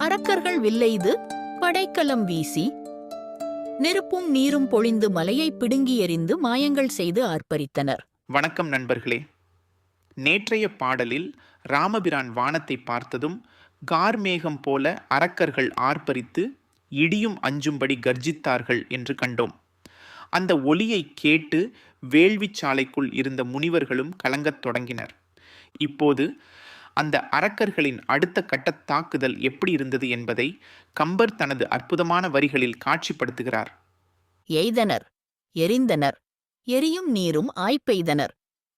அரக்கர்கள் வில்லைது படைக்கலம் வீசி நெருப்பும் நீரும் பொழிந்து மலையை பிடுங்கி எறிந்து மாயங்கள் செய்து ஆர்ப்பரித்தனர். வணக்கம் நண்பர்களே. நேற்றைய பாடலில் ராமபிரான் வானத்தை பார்த்ததும் கார்மேகம் போல அரக்கர்கள் ஆர்ப்பரித்து இடியும் அஞ்சும்படி கர்ஜித்தார்கள் என்று கண்டோம். அந்த ஒலியை கேட்டு வேள்விச்சாலைக்குள் இருந்த முனிவர்களும் கலங்கத் தொடங்கினர். இப்போது அந்த அரக்கர்களின் அடுத்த கட்ட தாக்குதல் எப்படி இருந்தது என்பதை கம்பர் தனது அற்புதமான வரிகளில் காட்சிப்படுத்துகிறார். எய்தனர், எரிந்தனர், எரியும் நீரும் ஆய்ப்பெய்தனர்,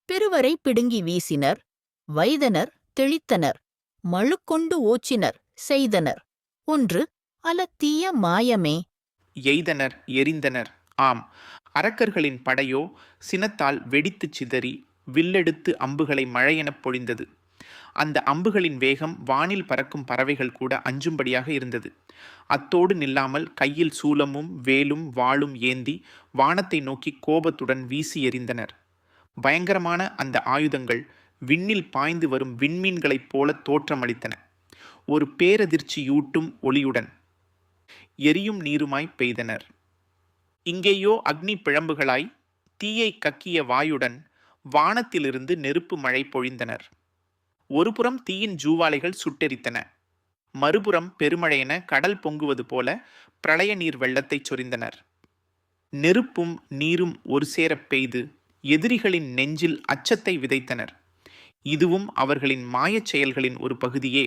பெருவரை பிடுங்கி வீசினர், வைதனர், தெளித்தனர், மழுக்கொண்டு ஓச்சினர், செய்தனர், ஒன்று அலத்தீய மாயமே. எய்தனர், எரிந்தனர். ஆம், அரக்கர்களின் படையோ சினத்தால் வெடித்து சிதறி வில்லெடுத்து அம்புகளை மழையெனப் பொழிந்தது. அந்த அம்புகளின் வேகம் வானில் பறக்கும் பறவைகள் கூட அஞ்சும்படியாக இருந்தது. அத்தோடு நில்லாமல் கையில் சூலமும் வேலும் வாளும் ஏந்தி வானத்தை நோக்கி கோபத்துடன் வீசி எறிந்தனர். பயங்கரமான அந்த ஆயுதங்கள் விண்ணில் பாய்ந்து வரும் விண்மீன்களைப் போல தோற்றமளித்தன. ஒரு பேரதிர்ச்சியூட்டும் ஒளியுடன் எரியும் நீருமாய் பெய்தனர். இங்கேயோ அக்னி பிழம்புகளாய் தீயை கக்கிய வாயுடன் வானத்திலிருந்து நெருப்பு மழை பொழிந்தனர். ஒருபுறம் தீயின் ஜூவாலைகள் சுட்டெரித்தன, மறுபுறம் பெருமழையென கடல் பொங்குவது போல பிரளய நீர் வெள்ளத்தை சொரிந்தனர். நெருப்பும் நீரும் ஒரு சேரப் பெய்து எதிரிகளின் நெஞ்சில் அச்சத்தை விதைத்தனர். இதுவும் அவர்களின் மாயச் செயல்களின் ஒரு பகுதியே.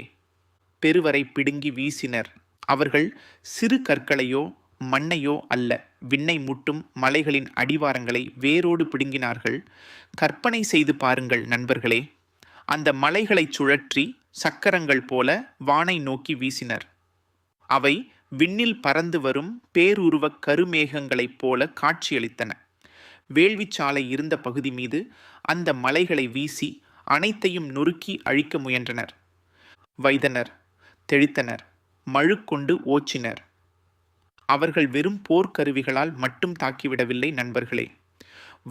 பெருவரை பிடுங்கி வீசினர். அவர்கள் சிறு கற்களையோ மண்ணையோ அல்ல, விண்ணை முட்டும் மலைகளின் அடிவாரங்களை வேரோடு பிடுங்கினார்கள். கற்பனை செய்து பாருங்கள் நண்பர்களே. அந்த மலைகளைச் சுழற்றி சக்கரங்கள் போல வானை நோக்கி வீசினர். அவை விண்ணில் பறந்து வரும் பேருருவக் கருமேகங்களைப் போல காட்சியளித்தன. வேள்விச்சாலை இருந்த பகுதி மீது அந்த மலைகளை வீசி அனைத்தையும் நொறுக்கி அழிக்க முயன்றனர். வைதனர், தெளித்தனர், மழுக்கொண்டு ஓச்சினர். அவர்கள் வெறும் போர்க்கருவிகளால் மட்டும் தாக்கிவிடவில்லை நண்பர்களே.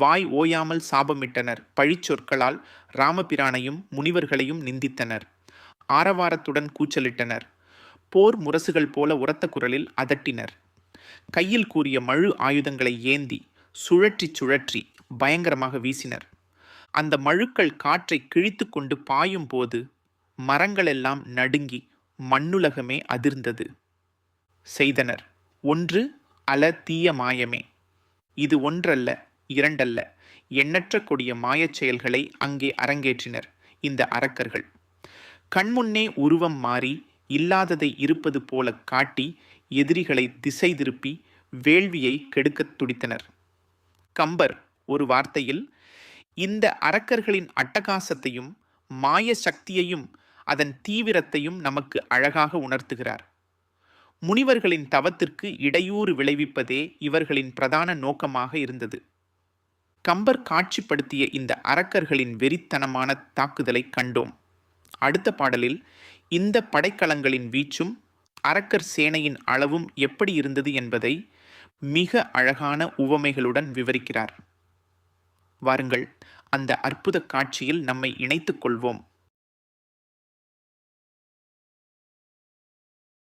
வாய் ஓயாமல் சாபமிட்டனர். பழிச்சொற்களால் ராமபிரானையும் முனிவர்களையும் நிந்தித்தனர். ஆரவாரத்துடன் கூச்சலிட்டனர். போர் முரசுகள் போல உரத்த குரலில் அதட்டினர். கையில் கூறிய மழு ஆயுதங்களை ஏந்தி சுழற்றி சுழற்றி பயங்கரமாக வீசினர். அந்த மழுக்கள் காற்றை கிழித்து கொண்டு பாயும் போது மரங்களெல்லாம் நடுங்கி மண்ணுலகமே அதிர்ந்தது. செய்தனர். ஒன்று அல தீய மாயமே. இது ஒன்றல்ல, இரண்டல்ல, எண்ணற்ற கொடிய மாயச் செயல்களை அங்கே அரங்கேற்றினர் இந்த அரக்கர்கள். கண்முன்னே உருவம் மாறி இல்லாததை இருப்பது போல காட்டி எதிரிகளை திசை திருப்பி வேள்வியை கெடுக்கத் துடித்தனர். கம்பர் ஒரு வார்த்தையில் இந்த அரக்கர்களின் அட்டகாசத்தையும் மாய சக்தியையும் அதன் தீவிரத்தையும் நமக்கு அழகாக உணர்த்துகிறார். முனிவர்களின் தவத்திற்கு இடையூறு விளைவிப்பதே இவர்களின் பிரதான நோக்கமாக இருந்தது. கம்பர் காட்சிப்படுத்திய இந்த அரக்கர்களின் வெறித்தனமான தாக்குதலை கண்டோம். அடுத்த பாடலில் இந்த படைக்கலங்களின் வீச்சும் அரக்கர் சேனையின் அளவும் எப்படி இருந்தது என்பதை மிக அழகான உவமைகளுடன் விவரிக்கிறார். வாருங்கள், அந்த அற்புத காட்சியில் நம்மை இணைத்துக் கொள்வோம்.